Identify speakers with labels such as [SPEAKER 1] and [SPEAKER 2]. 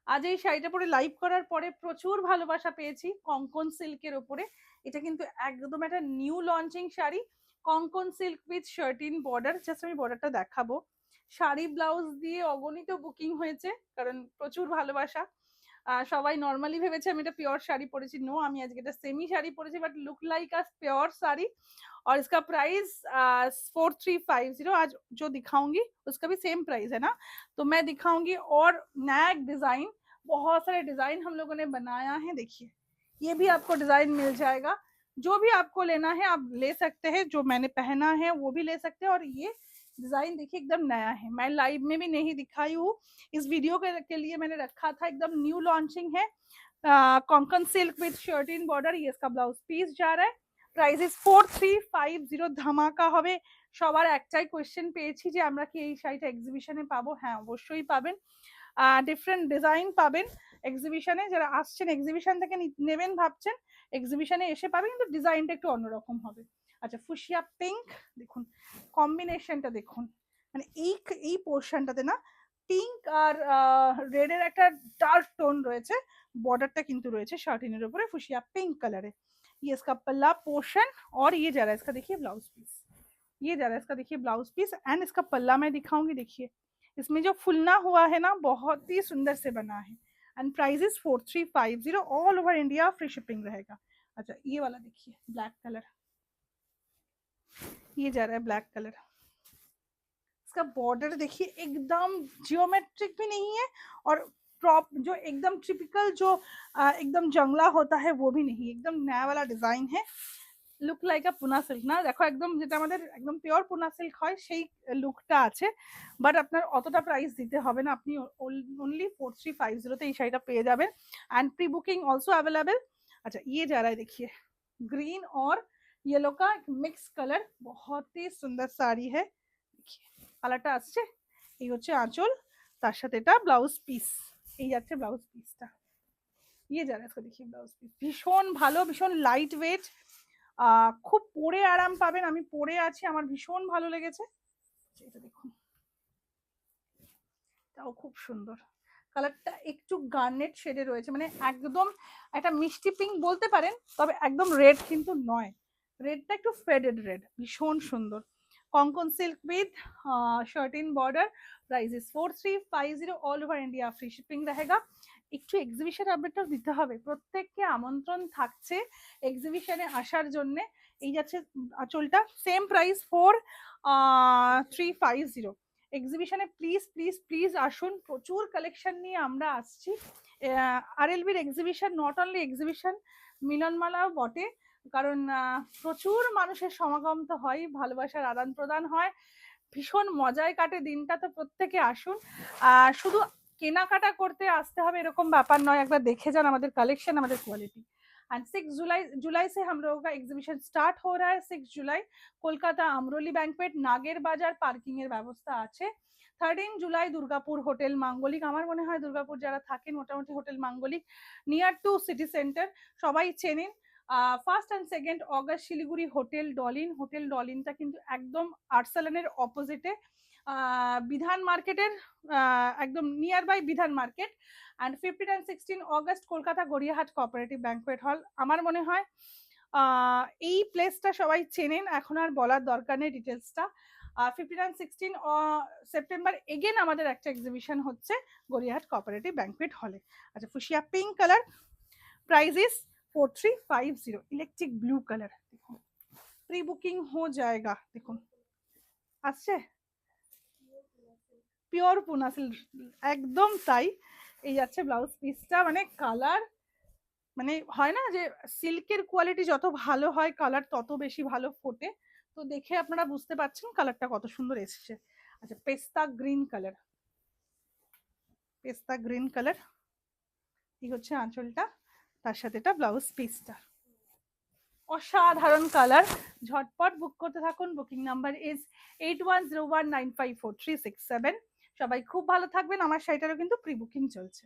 [SPEAKER 1] আজ এই শাড়িটা পরে লাইভ করার পরে প্রচুর ভালোবাসা পেয়েছি কঙ্কন সিল্কের ওপরে। এটা কিন্তু একদম একটা new launching sari, Kankan silk with satin border. Just আমি বর্ডারটা দেখাবো। শাড়ি ব্লাউজ দিয়ে অগণিত বুকিং হয়েছে, কারণ প্রচুর ভালোবাসা। সবাই নর্মালি ভেবেছে আমি এটা प्योर শাড়ি পরেছি। নো, আমি আজকে এটা সেমি শাড়ি পরেছি, but look like a pure sari. और इसका प्राइस 4350। आज जो दिखाऊंगी उसका भी सेम प्राइस है ना, तो मैं दिखाऊंगी। और नया डिजाइन, बहुत सारे डिजाइन हम लोगों ने बनाया है। देखिए, ये भी आपको डिजाइन मिल जाएगा। जो भी आपको लेना है आप ले सकते हैं, जो मैंने पहना है वो भी ले सकते हैं। और ये डिजाइन देखिए एकदम नया है, मैं लाइव में भी नहीं दिखाई हूँ, इस वीडियो के लिए मैंने रखा था। एकदम न्यू लॉन्चिंग है, कॉन्कन सिल्क विथ शर्टिन बॉर्डर। ये इसका ब्लाउज पीस जा रहा है। Price is 4350। ধামাকা হবে। সবার একটাই কোয়েশ্চেন পেয়েছি যে আমরা কি এই শাড়িটা এক্সিবিশনে পাবো? হ্যাঁ, অবশ্যই পাবেন। ডিফারেন্ট ডিজাইন পাবেন এক্সিবিশনে। যারা আসছেন এক্সিবিশন থেকে নেবেন ভাবছেন, এক্সিবিশনে এসে পাবেন, কিন্তু ডিজাইনটা একটু অন্যরকম হবে। আচ্ছা, ফুশিয়া পিঙ্ক দেখুন, কম্বিনেশনটা দেখুন, মানে এই পোর্শনটাতে না পিঙ্ক আর রেডের একটা ডার্ক টোন রয়েছে। बॉर्डरটা কিন্তু রয়েছে শার্টিনের উপরে ফুশিয়া पिंक कलर है। ये इसका पल्ला पोर्शन, और ये जा रहा है इसका, देखिए ब्लाउज पीस, ये जा रहा है इसका, देखिए ब्लाउज पीस एंड इसका पल्ला मैं दिखाऊंगी। देखिए इसमें जो फुलना हुआ है ना, बहुत ही सुंदर से बना है। And price is 4350। All over India free shipping रहेगा। अच्छा, ये वाला देखिए ब्लैक कलर, ये जा रहा है ब्लैक कलर। इसका बॉर्डर देखिए एकदम जियोमेट्रिक भी नहीं है, और प्रॉप जो एकदम टिपिकल जो एकदम जंगला होता है वो भी नहीं, एकदम नया वाला डिजाइन है। Look like a Pune silk না, দেখো একদম যেটা আমাদের একদম পিওর পুনা সিল্ক হয় সেই লুকটা আছে। বাট আপনার অতটা প্রাইস দিতে হবে না, আপনি ओनली 4350 এই শাড়িটা পেয়ে যাবেন। And pre booking also available. अच्छा, ये जा रहा है देखिए ग्रीन और येलो का मिक्स कलर, बहुत ही सुंदर साड़ी है। देखिए কালারটা আসছে, এই হচ্ছে আঁচল, তার সাথে এটা ব্লাউজ পিস, এই যাচ্ছে ব্লাউজ পিসটা। ये जा रहा है इसका, देखिए ब्लाउज পিস ভীষণ ভালো, ভীষণ লাইট ওয়েট, খুব পরে আরাম পাবেন। আমি পরে আছি, আমার ভীষণ ভালো লেগেছে। এটা দেখুন, এটাও খুব সুন্দর। কালারটা একটু গার্নেট শেডে রয়েছে, মানে একদম একটা মিষ্টি পিঙ্ক বলতে পারেন, তবে একদম রেড কিন্তু নয়, রেডটা একটু ফেডেড রেড, ভীষণ সুন্দর। Kankan silk with satin border. Price is 4350। All over India free shipping रहेगा। একটু এক্সিবিশন আপডেটটাও দিতে হবে, প্রত্যেককে আমন্ত্রণ থাকছে এক্সিবিশনে আসার জন্য। এই যাচ্ছে আঁচলটা, সেম প্রাইস 4350। এক্সিবিশনে প্লিজ প্লিজ প্লিজ আসুন, প্রচুর কালেকশন নিয়ে আমরা আসছি। আরএলবির এক্সিবিশন নট অনলি এক্সিবিশন, মিলনমালাও বটে, কারণ প্রচুর মানুষের সমাগম তো হয়, ভালোবাসার আদান প্রদান হয়, ভীষণ মজায় কাটে দিনটা। তো প্রত্যেকে আসুন। শুধু কেনাকাটা করতে আসতে হবে এরকম ব্যাপার নয়, একবার দেখে যান আমাদের কালেকশন, আমাদের কোয়ালিটি। एंड 6 जुलाई से हम लोगों का एग्जीबिशन स्टार्ट हो रहा है। 6 जुलाई কলকাতা আমরলি ব্যাংকুয়েট, নাগের বাজার, পার্কিং এর ব্যবস্থা আছে। 13 जुलाई দুর্গাপুর হোটেল মাঙ্গলিক। আমার মনে হয় দুর্গাপুর যারা থাকেন মোটামুটি হোটেল মাঙ্গলিক নিয়ার টু সিটি সেন্টার সবাই চেনেন। 1st and 2nd August Siliguri hotel Dolin. Hotel ডলিনটা কিন্তু একদম আর্সালানের অপোজিটে, বিধান মার্কেটের একদম near by Bidhan market. And 15 and 16 August Kolkata Gariahat cooperative banquet hall. আমার মনে হয় এই প্লেসটা সবাই চেনেন, এখন আর বলার দরকার নেই ডিটেলসটা। 15 and 16 সেপ্টেম্বর এগেন আমাদের একটা এক্সিবিশন হচ্ছে গড়িয়াহাট কোঅপারেটিভ ব্যাংকুয়েট হলে। আচ্ছা, fuchsia pink colour, price is 4350। Electric blue colour, देखो प्री बुकिंग हो जाएगा। देखो আসছে পিওর পুনা সিল্ক, একদম তাই। এই যাচ্ছে ব্লাউজ পিসটা, মানে কালার, মানে হয় না যে সিল্কের কোয়ালিটি যত ভালো হয় কালার তত বেশি ভালো ফোটে, তো দেখে আপনারা বুঝতে পারছেন কালারটা কত সুন্দর এসেছে। আচ্ছা, পেস্তা গ্রিন কালার, পেস্তা গ্রিন কালার, এই হচ্ছে আঁচলটা, তার সাথে এটা ব্লাউজ পিসটা, অসাধারণ কালার। ঝটপট বুক করতে থাকুন। Booking number is 8101954367। সবাই খুব ভালো থাকবেন। আমার শাড়িটারও কিন্তু প্রি বুকিং চলছে।